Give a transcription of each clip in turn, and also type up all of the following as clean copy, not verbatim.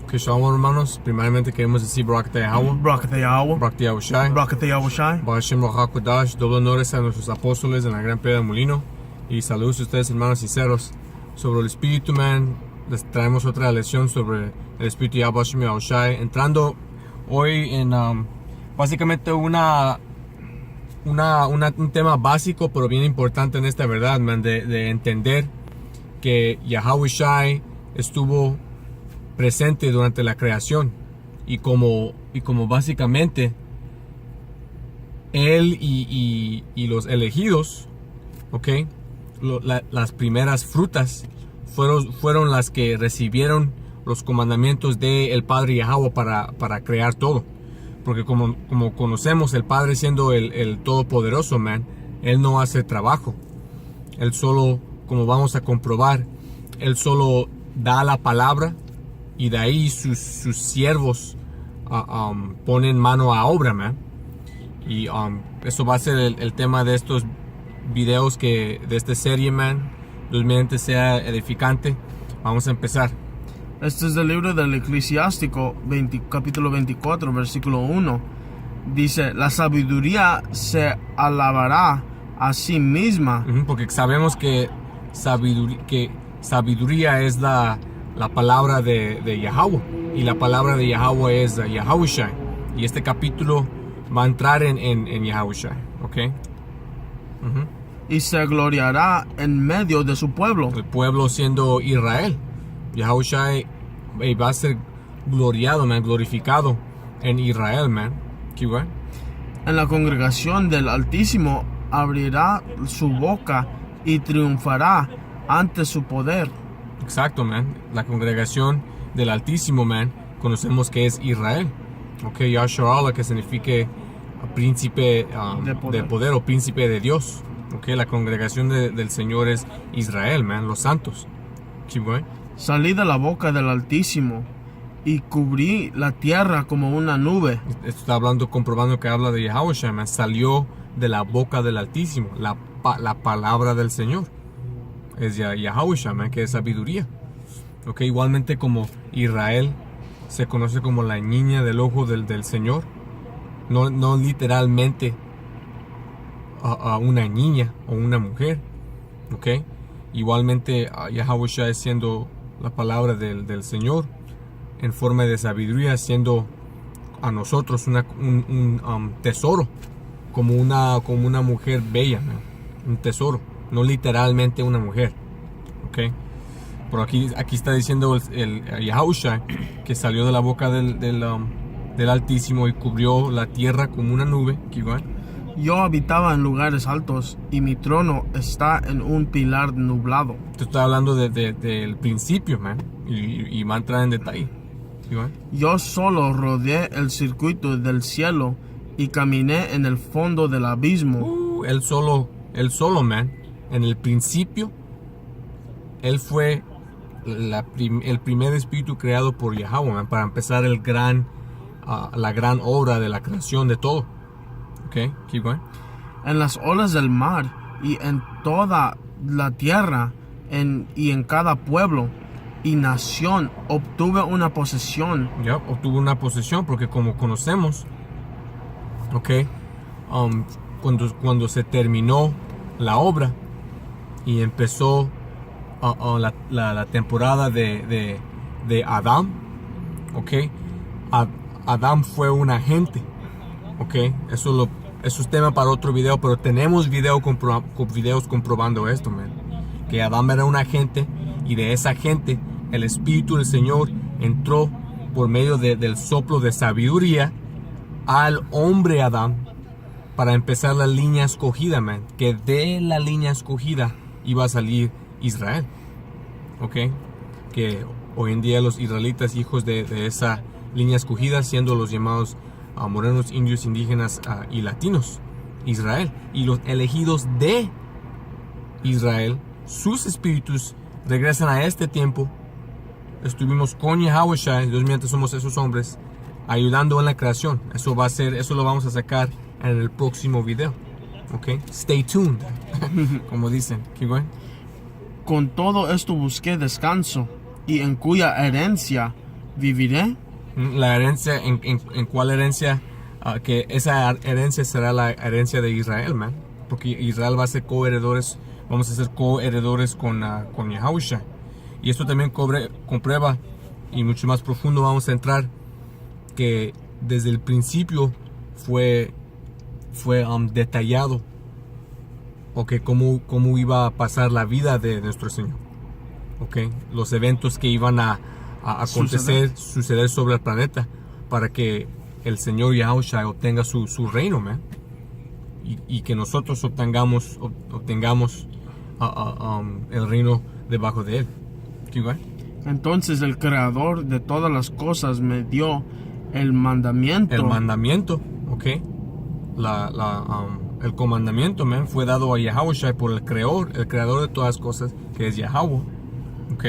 Que shalom, hermanos. Primeramente queremos decir Barak Yahweh, Barak Yahweh, Barak Yahushai, Barak Yahushai. Barak Shem Barak Kodash. Doble honores a nuestros apóstoles en la gran piedra del molino. Y saludos a ustedes, hermanos sinceros. Sobre el espíritu, man, les traemos otra lección sobre el espíritu Yahweh Shem Yahushai. Entrando hoy en básicamente un tema básico, pero bien importante en esta verdad, man, de entender que Yahushai estuvo presente durante la creación y como básicamente él y los elegidos, ¿ok? Las primeras frutas fueron las que recibieron los comandamientos del Padre Yahweh para crear todo, porque como conocemos, el Padre siendo el Todopoderoso, man, él no hace trabajo, él solo, como vamos a comprobar, él solo da la palabra. Y de ahí sus siervos ponen mano a obra, man. Y eso va a ser el tema de estos videos de esta serie, man. Dios mediante sea edificante. Vamos a empezar. Este es del libro del Eclesiástico, capítulo 24, versículo 1. Dice, la sabiduría se alabará a sí misma. Porque sabemos que sabiduría es la palabra de Yahweh, y la palabra de Yahweh es Yahushai, y este capítulo va a entrar en Yahushai, ¿ok? Y se gloriará en medio de su pueblo. El pueblo siendo Israel. Yahushai va a ser gloriado, man, glorificado en Israel, man. ¿Qué va? En la congregación del Altísimo abrirá su boca y triunfará ante su poder. Exacto, man. La congregación del Altísimo, man, conocemos que es Israel. Ok, Yahshua, que significa príncipe de poder o príncipe de Dios. Ok, la congregación del Señor es Israel, man, los santos. ¿Sí, güey? Salí de la boca del Altísimo y cubrí la tierra como una nube. Esto está comprobando que habla de Yahushua, man. Salió de la boca del Altísimo, la palabra del Señor. Es Yahushua, man, que es sabiduría. Ok, igualmente como Israel se conoce como la niña del ojo del Señor. No literalmente a una niña o una mujer. Ok, igualmente Yahushua siendo la palabra del Señor en forma de sabiduría, siendo a nosotros un tesoro, como una mujer bella, man, un tesoro. No literalmente una mujer, ¿ok? Pero aquí está diciendo el Yahushua que salió de la boca del Altísimo y cubrió la tierra como una nube. Igual. Yo habitaba en lugares altos y mi trono está en un pilar nublado. Te estoy hablando del principio, man, y va a entrar en detalle. Igual. Yo solo rodeé el circuito del cielo y caminé en el fondo del abismo. Él solo, man. En el principio, él fue el primer espíritu creado por Yahweh, man, para empezar la gran obra de la creación de todo. Ok, keep going. En las olas del mar y en toda la tierra y en cada pueblo y nación obtuve una posesión. Obtuvo una posesión porque como conocemos, ok, cuando se terminó la obra y empezó la temporada de Adán, ok, Adán fue un agente, ok, eso es tema para otro video, pero tenemos videos comprobando esto, man, que Adán era un agente, y de esa gente el Espíritu del Señor entró por medio del soplo de sabiduría al hombre Adán para empezar la línea escogida, man, que de la línea escogida iba a salir Israel, ok, que hoy en día los israelitas, hijos de esa línea escogida, siendo los llamados morenos, indios, indígenas y latinos, Israel, y los elegidos de Israel, sus espíritus regresan a este tiempo. Estuvimos con Yahushua, Dios mediante somos esos hombres ayudando en la creación. Eso lo vamos a sacar en el próximo video. Ok, stay tuned, como dicen. Keep going. Con todo esto busqué descanso, y en cuya herencia ¿viviré? La herencia, ¿en cuál herencia? Que esa herencia será la herencia de Israel, man. Porque Israel va a ser coheredores, vamos a ser coheredores con Yahushua. Y esto también comprueba, y mucho más profundo vamos a entrar, que desde el principio fue detallado, okay, cómo iba a pasar la vida de nuestro Señor, okay, los eventos que iban a suceder sobre el planeta para que el Señor Yahushua obtenga su reino, man. Y que nosotros obtengamos el reino debajo de él. Entonces el creador de todas las cosas me dio el mandamiento. El mandamiento, ok. El comandamiento, man, fue dado a Yahushua por el creador de todas las cosas, que es Yahweh, ok.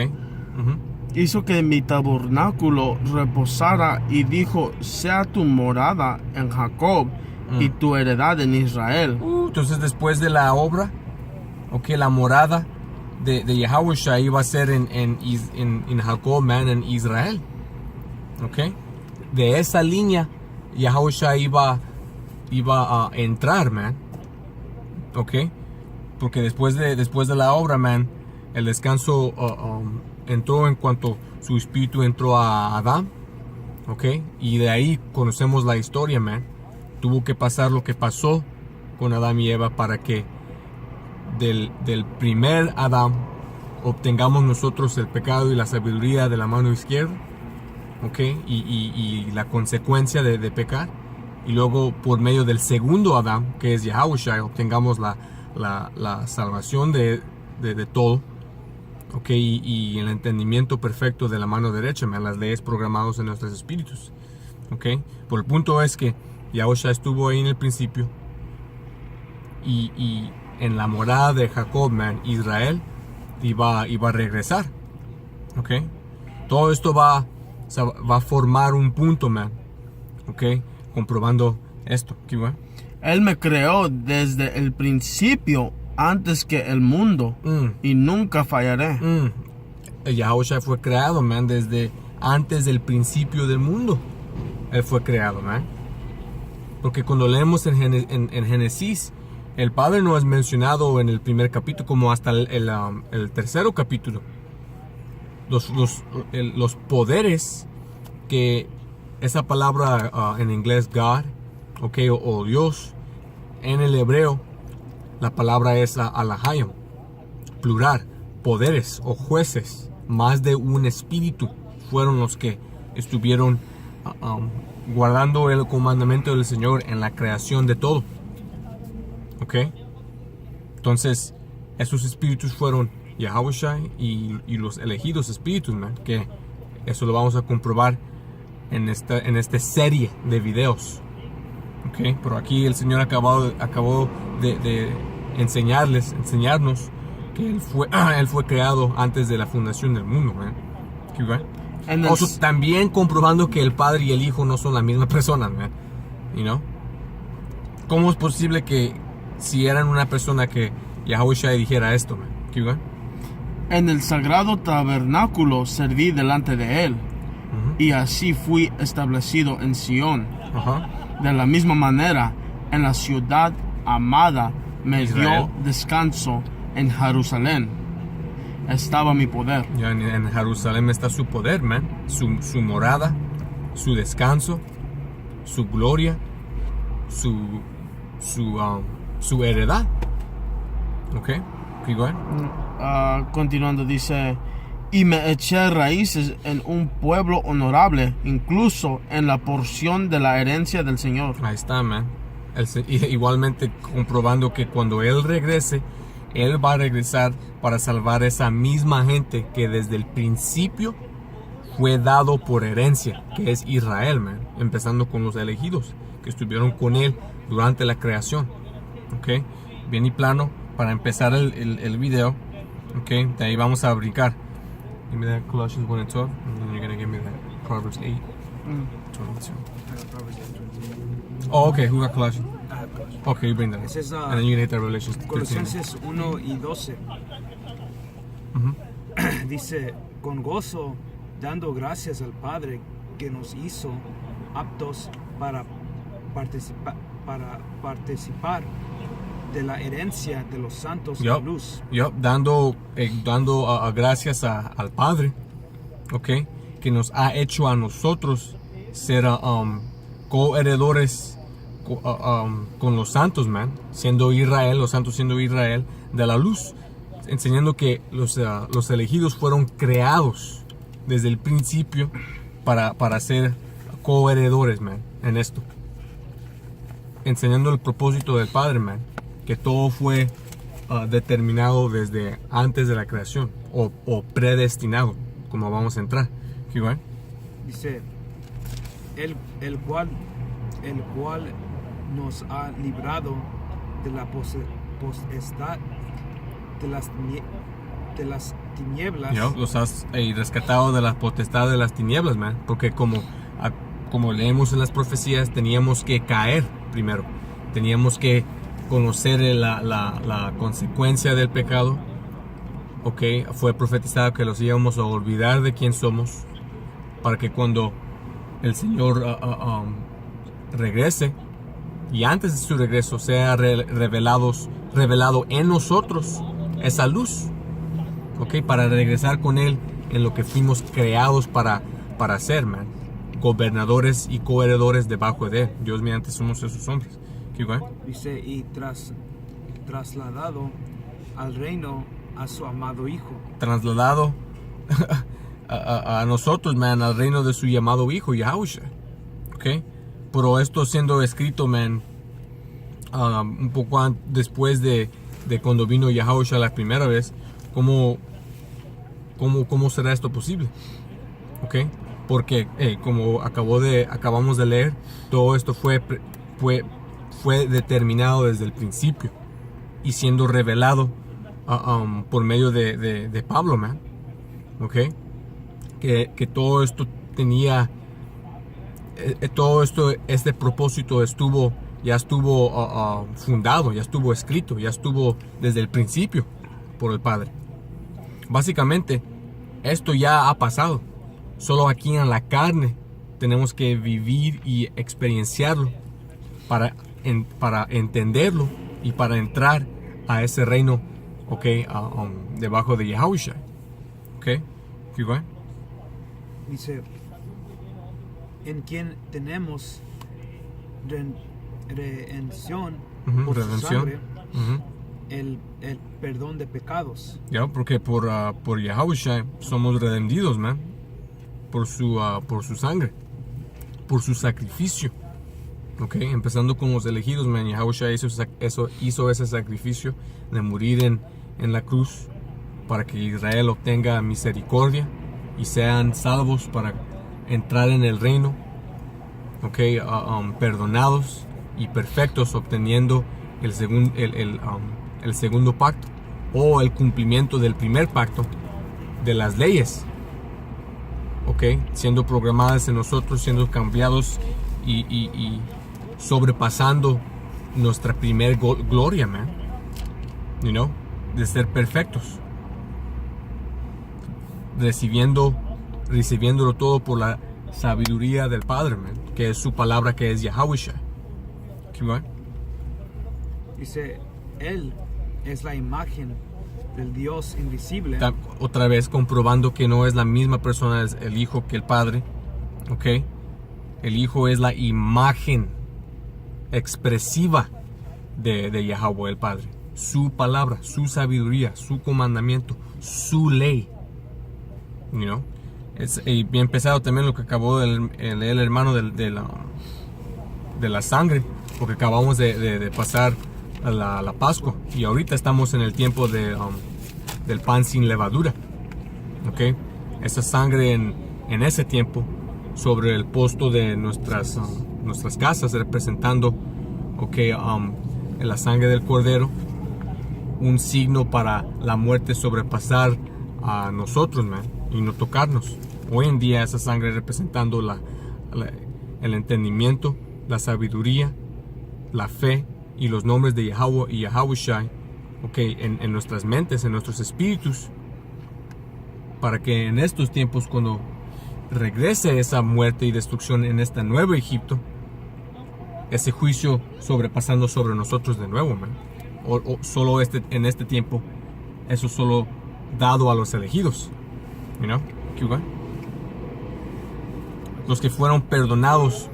Hizo que mi tabernáculo reposara y dijo: sea tu morada en Jacob y tu heredad en Israel. Entonces después de la obra, ok, la morada de Yahushua iba a ser en Jacob, man, en Israel, ok. De esa línea Yahushua iba a entrar, man, ok, porque después de la obra, man, el descanso entró en cuanto su espíritu entró a Adán, ok, y de ahí conocemos la historia, man. Tuvo que pasar lo que pasó con Adán y Eva para que del primer Adán obtengamos nosotros el pecado y la sabiduría de la mano izquierda, ok, y la consecuencia de pecar, y luego por medio del segundo Adán, que es Yahushua, obtengamos la salvación de todo, ok, y el entendimiento perfecto de la mano derecha, man, las leyes programadas en nuestros espíritus, ok. Por el punto es que Yahushua estuvo ahí en el principio, y en la morada de Jacob, man, Israel iba a regresar, ok. Todo esto va a formar un punto, man, ok, comprobando esto. Él me creó desde el principio, antes que el mundo, y nunca fallaré. Yahushua fue creado, man, desde antes del principio del mundo. Él fue creado, man. Porque cuando leemos en Génesis, el Padre no es mencionado en el primer capítulo, como hasta el tercero capítulo. Los poderes que esa palabra en inglés God, okay, o Dios, en el hebreo la palabra es alahayim, plural, poderes o jueces, más de un espíritu fueron los que estuvieron guardando el comandamiento del Señor en la creación de todo, ok. Entonces esos espíritus fueron Yahushua y los elegidos espíritus, man, que eso lo vamos a comprobar en esta serie de videos, ok. Pero aquí el Señor acabó de enseñarnos que él fue creado antes de la fundación del mundo, man. También comprobando que el Padre y el Hijo no son la misma persona, man. ¿Cómo es posible que si eran una persona que Yahushua dijera esto, man? En el sagrado tabernáculo serví delante de él, y así fui establecido en Sión. De la misma manera, en la ciudad amada me Israel. dio descanso. En Jerusalén estaba mi poder. Ya en Jerusalén está su poder, man. Su morada, su descanso, su gloria, su heredad. Ok, igual. Continuando dice: y me eché raíces en un pueblo honorable, incluso en la porción de la herencia del Señor. Ahí está, man. Igualmente comprobando que cuando Él regrese, Él va a regresar para salvar a esa misma gente que desde el principio fue dado por herencia, que es Israel, man. Empezando con los elegidos que estuvieron con Él durante la creación. Ok, bien y plano para empezar el video. Ok, de ahí vamos a brincar. Give me that Colossians 1 and 12, and then you're going to give me that Proverbs 8, 22. Oh, okay, who got Colossians? Okay, you bring that. Ese es, and then you're going to hit that Revelations 13. Colosenses 1 y 12. Dice: con gozo dando gracias al Padre que nos hizo aptos para participar de la herencia de los santos de luz. Dando gracias al Padre, okay, que nos ha hecho a nosotros ser coheredores con los santos, man, siendo Israel, los santos siendo Israel de la luz, enseñando que los elegidos fueron creados desde el principio para ser coheredores, man, en esto, enseñando el propósito del Padre, man, que todo fue determinado desde antes de la creación o predestinado, como vamos a entrar. ¿Qué? Dice el cual nos ha librado de la potestad de las tinieblas. Los has rescatado de la potestad de las tinieblas, man, porque como leemos en las profecías, teníamos que caer primero, teníamos que conocer la consecuencia del pecado. Fue profetizado que los íbamos a olvidar de quién somos, para que cuando el Señor regrese, y antes de su regreso sea revelado en nosotros esa luz, para regresar con Él en lo que fuimos creados para ser, man, gobernadores y coheredores debajo de Él. Dios mediante somos esos hombres. Dice, y trasladado al reino a su amado Hijo. Trasladado a nosotros, man, al reino de su llamado Hijo, Yahushua. Pero esto siendo escrito, man, un poco después de cuando vino Yahushua la primera vez. ¿Cómo será esto posible? Porque como acabamos de leer, todo esto fue determinado desde el principio y siendo revelado por medio de Pablo, man. Que todo esto tenía este propósito ya estuvo fundado, ya estuvo escrito, ya estuvo desde el principio por el Padre. Básicamente esto ya ha pasado, solo aquí en la carne tenemos que vivir y experienciarlo para entenderlo y para entrar a ese reino, debajo de Yahushua. Dice, en quien tenemos redención por su sangre, el perdón de pecados. Porque por Yahushua somos redimidos, man, por su sangre, por su sacrificio. Empezando con los elegidos, man, Yahushua hizo ese sacrificio de morir en la cruz para que Israel obtenga misericordia y sean salvos para entrar en el reino, perdonados y perfectos, obteniendo el segundo pacto o el cumplimiento del primer pacto de las leyes, siendo programadas en nosotros, siendo cambiados y sobrepasando nuestra primer gloria, man, de ser perfectos, recibiéndolo todo por la sabiduría del Padre, man, que es su palabra, que es Yahushua. Dice, Él es la imagen del Dios invisible. Otra vez comprobando que no es la misma persona el Hijo que el Padre. El Hijo es la imagen expresiva de Yahweh el Padre. Su palabra, su sabiduría, su comandamiento, su ley. Y bien pesado también lo que acabó de leer el hermano de la sangre, porque acabamos de pasar a la Pascua y ahorita estamos en el tiempo del pan sin levadura. Esa sangre en ese tiempo sobre el posto de nuestras casas, representando la sangre del Cordero, un signo para la muerte sobrepasar a nosotros, man, y no tocarnos. Hoy en día esa sangre representando el entendimiento, la sabiduría, la fe y los nombres de Yahweh y Yahushua, en nuestras mentes, en nuestros espíritus, para que en estos tiempos, cuando regrese esa muerte y destrucción en este nuevo Egipto, ese juicio sobrepasando sobre nosotros de nuevo, man. O solo en este tiempo, eso solo dado a los elegidos, you know, keep going. Los que fueron perdonados,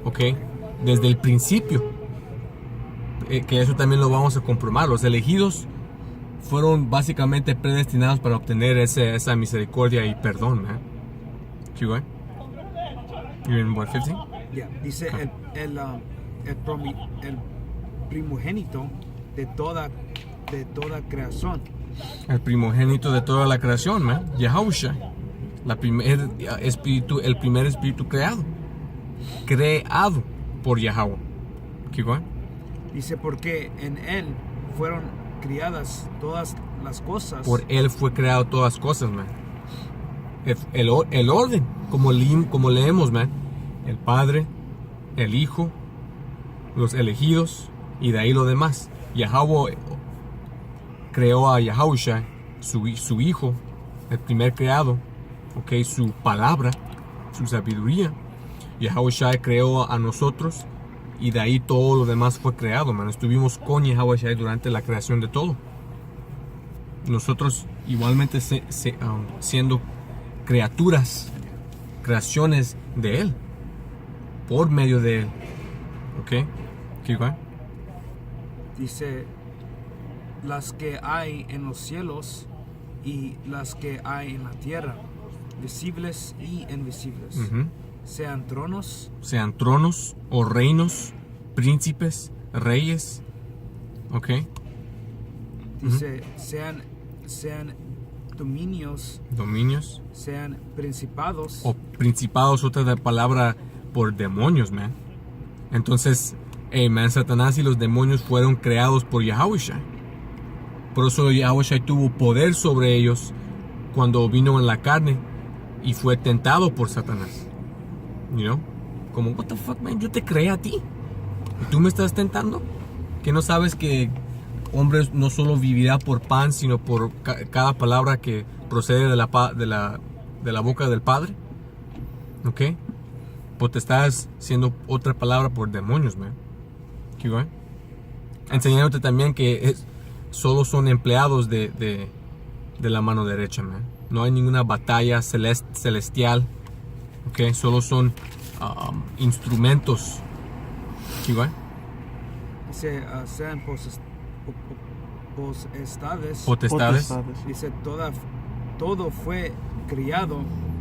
ok, desde el principio, que eso también lo vamos a comprobar. Los elegidos fueron básicamente predestinados para obtener esa misericordia y perdón, man. Keep going. You're in what, 15? Yeah. Dice el primogénito de toda creación. El primogénito de toda la creación, man. Yahushua. El primer espíritu creado por Yahweh. Keep going. Dice porque en él fueron criadas todas las cosas. Por él fue creado todas las cosas, man. El orden, como leemos, man. El Padre, el Hijo, los elegidos y de ahí lo demás. Yahweh creó a Yahushua, su Hijo, el primer creado, okay, su palabra, su sabiduría. Yahushua creó a nosotros y de ahí todo lo demás fue creado, man. Estuvimos con Yahushua durante la creación de todo. Nosotros igualmente siendo creaciones de Él, por medio de Él. Ok, keep going. Dice las que hay en los cielos y las que hay en la tierra, visibles y invisibles. Sean tronos o reinos, príncipes, reyes. Ok. Dice sean dominios, sean principados. O principados, otra de palabra por demonios, man. Entonces, man, Satanás y los demonios fueron creados por Yahushua. Por eso Yahushua tuvo poder sobre ellos cuando vino en la carne y fue tentado por Satanás. You know? Como, what the fuck, man, yo te creé a ti y tú me estás tentando. Que no sabes que hombre no solo vivirá por pan, sino por cada palabra que procede de la boca del Padre. Ok. Pues te estás siendo otra palabra por demonios, man. Keep going. Enseñándote también que solo son empleados de la mano derecha, man. No hay ninguna batalla celestial. Okay, solo son instrumentos. Keep going. Dice, sean potestades. Dice, todo fue criado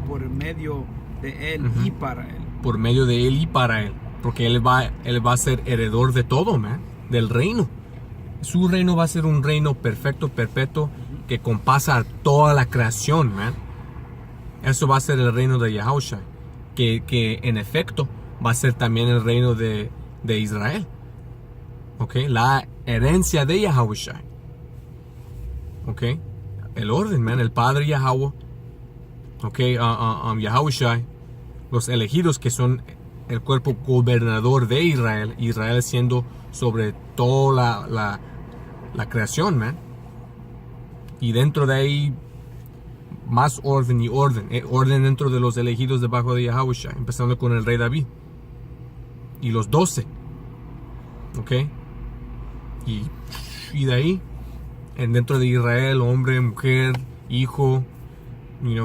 por medio de Él y para Él. Por medio de Él y para Él. Porque Él va a ser heredor de todo, man. Del reino. Su reino va a ser un reino perfecto, perpetuo, que compasa a toda la creación, man. Eso va a ser el reino de Yahushua. Que en efecto va a ser también el reino de Israel. Ok. La herencia de Yahushua. Ok. El orden, man. El Padre Yahweh. Ok. Yahushua. Los elegidos que son el cuerpo gobernador de Israel. Israel siendo sobre toda la creación, man. Y dentro de ahí más orden y orden. Orden dentro de los elegidos debajo de Yahushua. Empezando con el rey David. Y los 12. Ok. Y de ahí. Dentro de Israel, hombre, mujer, hijo,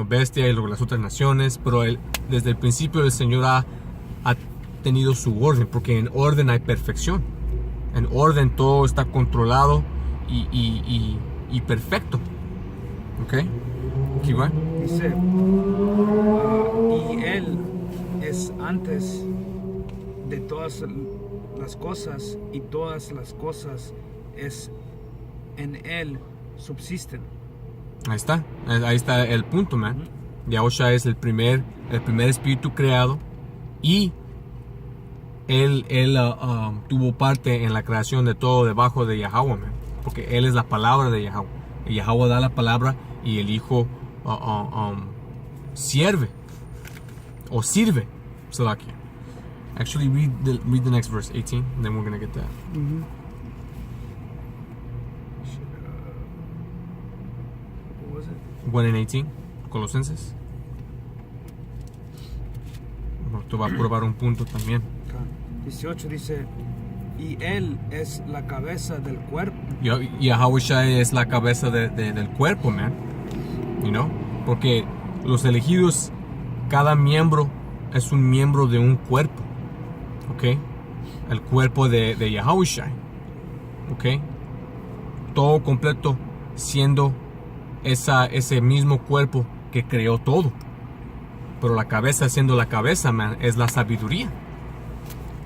bestia y luego las otras naciones. Pero desde el principio el Señor ha tenido su orden. Porque en orden hay perfección. En orden todo está controlado y perfecto. Ok. Igual. Dice, y Él es antes de todas las cosas, y todas las cosas en Él subsisten. Ahí está el punto, man. Yahushua es el primer espíritu creado y Él tuvo parte en la creación de todo debajo de Yahweh, man. Porque Él es la palabra de Yahweh. Y Yahweh da la palabra y el Hijo sirve. Salaki. Actually, read the next verse, 18, and then we're going to get that. What was it? 1 and 18, Colosenses. Esto va a probar un punto también. 18 dice, y él es la cabeza del cuerpo. Yahushua es la cabeza del cuerpo, man. You know? Porque los elegidos, cada miembro es un miembro de un cuerpo. ¿Ok? El cuerpo de Yahushua. ¿Ok? Todo completo siendo ese mismo cuerpo que creó todo. Pero la cabeza, siendo la cabeza, man, es la sabiduría.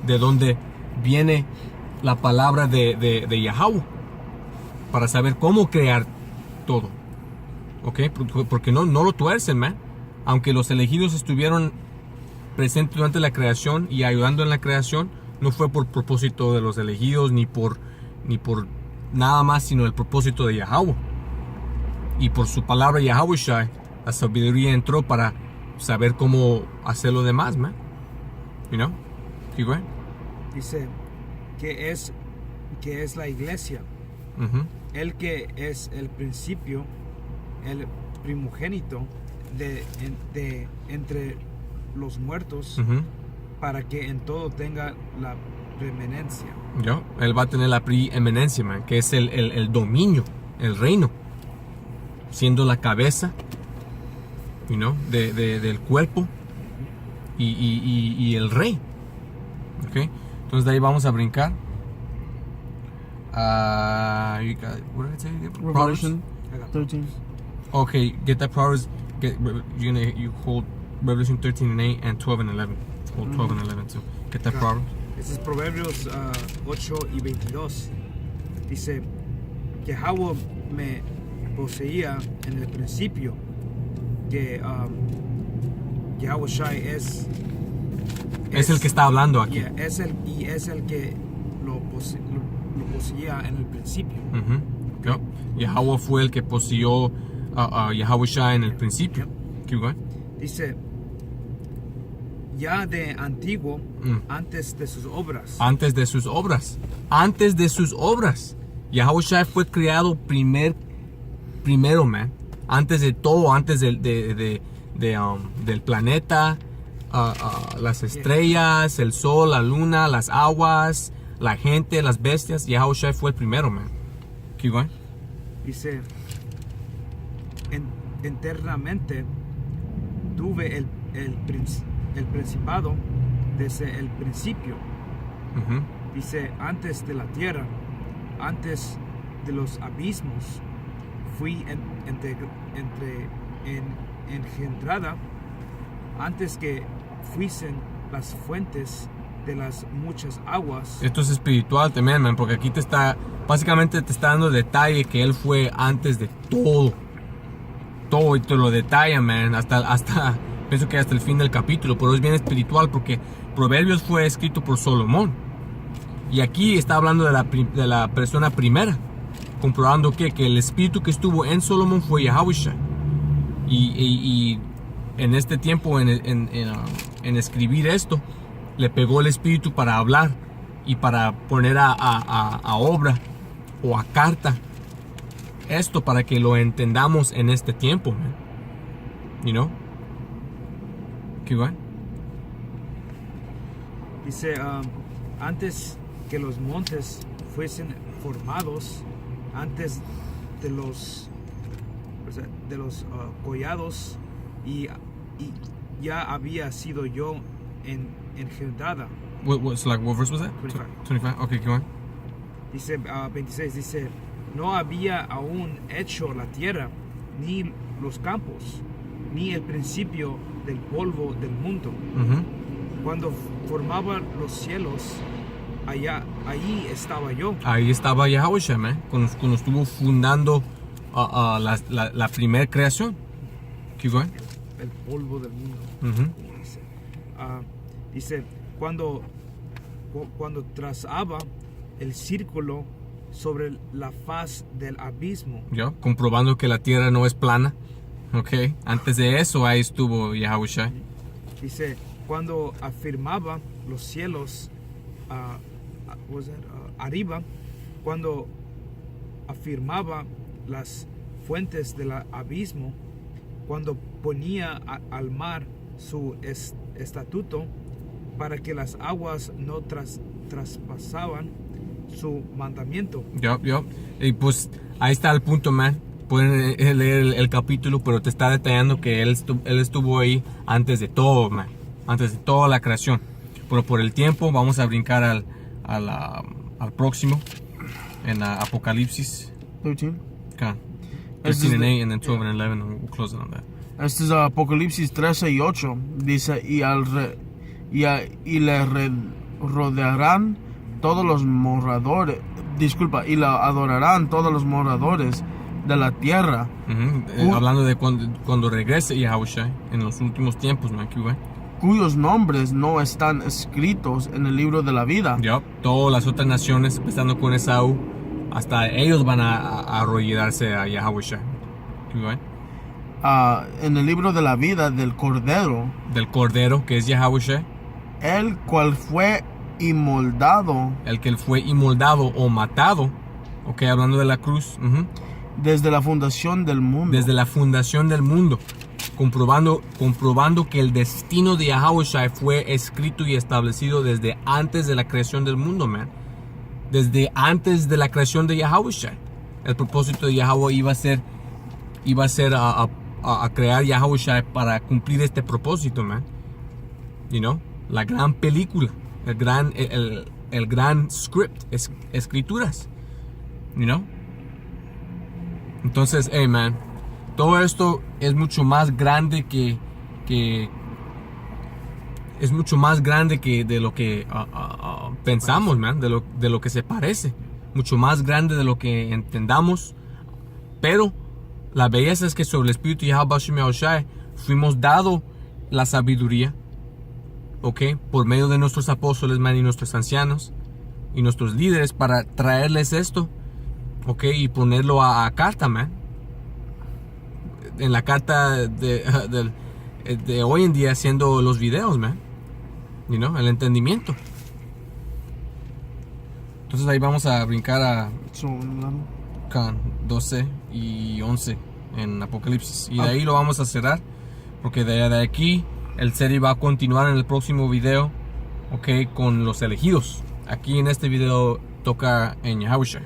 De donde viene la palabra de Yahweh. Para saber cómo crear todo. ¿Ok? Porque no lo tuercen, man. Aunque los elegidos estuvieron presentes durante la creación y ayudando en la creación, no fue por propósito de los elegidos ni por nada más, sino el propósito de Yahweh. Y por su palabra Yahushua, la sabiduría entró para saber cómo hacer lo demás, man. You know? Keep going. Dice que es la iglesia. El que es el principio, el primogénito de entre los muertos, para que en todo tenga la preeminencia. Él va a tener la preeminencia, man, que es el dominio, el reino, siendo la cabeza, you know, del cuerpo y el rey. Okay. Entonces de ahí vamos a brincar. You got, what did I say? Revelation 13. Okay, get that Proverbs. You hold Revelation 13 and 8 and 12 and 11. Hold 12 and 11 too. Get that Proverbs. Este es Proverbios 8 y 22. Dice que Yahweh me poseía en el principio, que Yahushua es el que está hablando aquí. Es el que lo poseía en el principio. Yep. Yahweh fue el que poseyó a Yahushua en el principio. Keep going. Dice, ya de antiguo, antes de sus obras. Antes de sus obras. Antes de sus obras. Yahushua fue creado primero, man. Antes de todo, antes del planeta, las estrellas, el sol, la luna, las aguas, la gente, las bestias. Yahushua fue el primero, man. Keep going. Dice, internamente tuve el principado desde el principio. Dice, antes de la tierra, antes de los abismos, fui engendrada, antes que fuesen las fuentes de las muchas aguas. Esto es espiritual también, man, porque aquí básicamente te está dando detalle que él fue antes de todo. Todo, y te lo detalla, man, hasta pienso que hasta el fin del capítulo, pero es bien espiritual porque Proverbios fue escrito por Salomón. Y aquí está hablando de la persona primera, comprobando que el espíritu que estuvo en Salomón fue Yahushua. Y en este tiempo, en escribir esto, le pegó el espíritu para hablar y para poner a obra o a carta esto para que lo entendamos en este tiempo, man. You know? ¿Qué va? Dice, antes que los montes fuesen formados, antes de los collados, y ya había sido yo engendrada. What verse was that? 25. 25. Okay, come on. Dice 26, dice, no había aún hecho la tierra, ni los campos, ni el principio del polvo del mundo. Cuando formaba los cielos, ahí estaba yo. Ahí estaba Yahushua, man, cuando estuvo fundando la primera creación. Keep going. El polvo del mundo. Dice, cuando trazaba el círculo sobre la faz del abismo. Comprobando que la tierra no es plana. Okay. Antes de eso, ahí estuvo Yahushua. Dice, cuando afirmaba los cielos arriba, cuando afirmaba las fuentes del abismo, cuando ponía al mar su estatuto para que las aguas no traspasaban su mandamiento. Yup. Y pues ahí está el punto, man. Pueden leer el capítulo, pero te está detallando que él estuvo ahí antes de todo, man. Antes de toda la creación. Pero por el tiempo vamos a brincar al próximo. En Apocalipsis 13. Okay. 13 and 8 and then 12 and 11 and we'll close it on that. Este es Apocalipsis 13 y 8. Dice, y le rodearán todos los moradores, y la adorarán todos los moradores de la tierra. Hablando de cuando regrese Yahushua en los últimos tiempos, man, cuyos nombres no están escritos en el libro de la vida. Todas las otras naciones, empezando con Esaú, hasta ellos van a arrodillarse a Yahushua. En el libro de la vida del Cordero. Del Cordero, que es Yahushua. El cual fue inmoldado. El que fue inmoldado o matado. Ok, hablando de la cruz. Desde la fundación del mundo. Desde la fundación del mundo. Comprobando que el destino de Yahushua fue escrito y establecido desde antes de la creación del mundo, man. Desde antes de la creación de Yahushua. El propósito de Yahweh iba a ser a crear Yahushua para cumplir este propósito, man. You know, la gran película, el gran script, escrituras. You know. Entonces, hey, man, todo esto es mucho más grande que es mucho más grande que de lo que pensamos, man, de lo que se parece, mucho más grande de lo que entendamos. Pero la belleza es que sobre el Espíritu de Yahushua fuimos dado la sabiduría, ok, por medio de nuestros apóstoles, man, y nuestros ancianos y nuestros líderes para traerles esto, ok, y ponerlo a carta, man. En la carta de hoy en día, haciendo los videos, man. You know, el entendimiento. Entonces ahí vamos a brincar a 12 y 11 en Apocalipsis. Y de ahí lo vamos a cerrar, porque de aquí el serie va a continuar en el próximo video, ok, con los elegidos. Aquí en este video toca en Yahushua.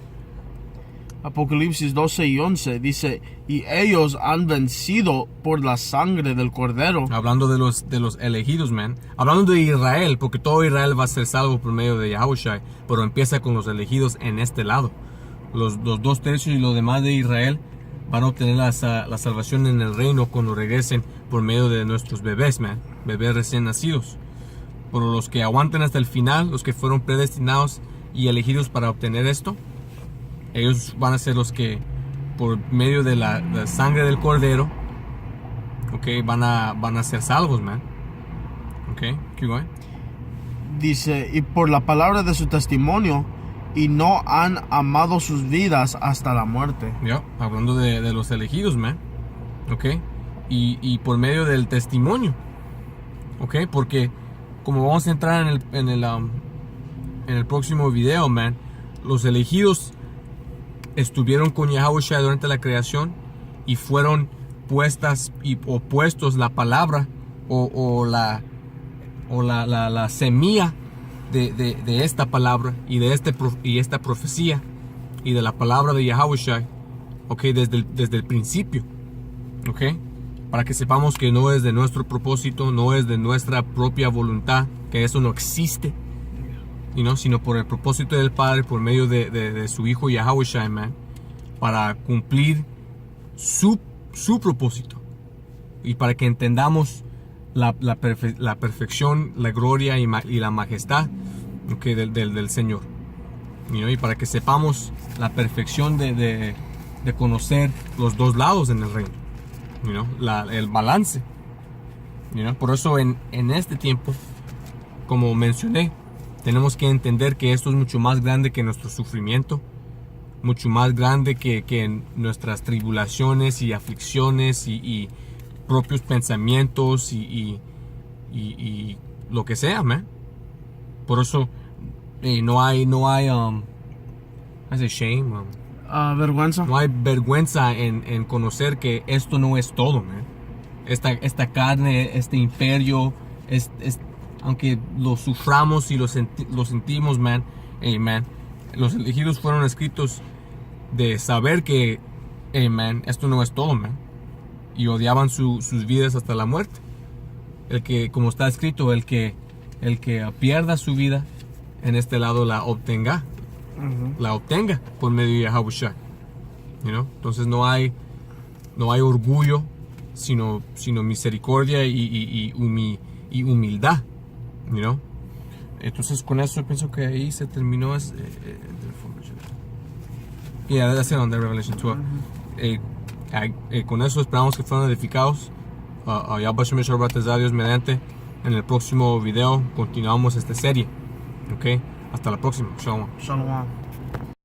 Apocalipsis 12 y 11 dice, y ellos han vencido por la sangre del Cordero. Hablando de los elegidos, man. Hablando de Israel, porque todo Israel va a ser salvo por medio de Yahushua, pero empieza con los elegidos en este lado. Los 2/3 y lo demás de Israel van a obtener la salvación en el reino cuando regresen por medio de nuestros bebés, man. Bebés recién nacidos. Pero los que aguanten hasta el final, los que fueron predestinados y elegidos para obtener esto, ellos van a ser los que, por medio de la sangre del Cordero, okay, van a ser salvos, man. Okay, keep going. Dice, y por la palabra de su testimonio, y no han amado sus vidas hasta la muerte. Hablando de los elegidos, man. Okay, y por medio del testimonio. Okay, porque como vamos a entrar en el próximo video, man, los elegidos estuvieron con Yahushua durante la creación y fueron puestos la palabra o la semilla de esta palabra y esta profecía y de la palabra de Yahushua, okay, desde el principio, okay, para que sepamos que no es de nuestro propósito, no es de nuestra propia voluntad, que eso no existe, sino por el propósito del Padre, por medio de su Hijo Yahushua, man, para cumplir su propósito y para que entendamos la perfección, la gloria y la majestad, okay, del Señor, y para que sepamos la perfección de conocer los dos lados en el reino, el balance, por eso en este tiempo, como mencioné, tenemos que entender que esto es mucho más grande que nuestro sufrimiento, mucho más grande que nuestras tribulaciones y aflicciones y propios pensamientos y lo que sea, man. Por eso no hay shame, vergüenza. No hay vergüenza en conocer que esto no es todo, man. Esta carne, este imperio, aunque lo suframos y lo sentimos, man, amen, los elegidos fueron escritos de saber que, man, esto no es todo, man, y odiaban sus vidas hasta la muerte. El que, como está escrito, el que pierda su vida en este lado la obtenga, por medio de Yahushua, you know? Entonces no hay orgullo, sino misericordia y humildad, you know? Entonces con eso pienso que ahí se terminó that's it on the Revelation 2. Con eso esperamos que fueran edificados. Dios mediante. En el próximo video continuamos esta serie. Ok, hasta la próxima. Shalom. Shalom.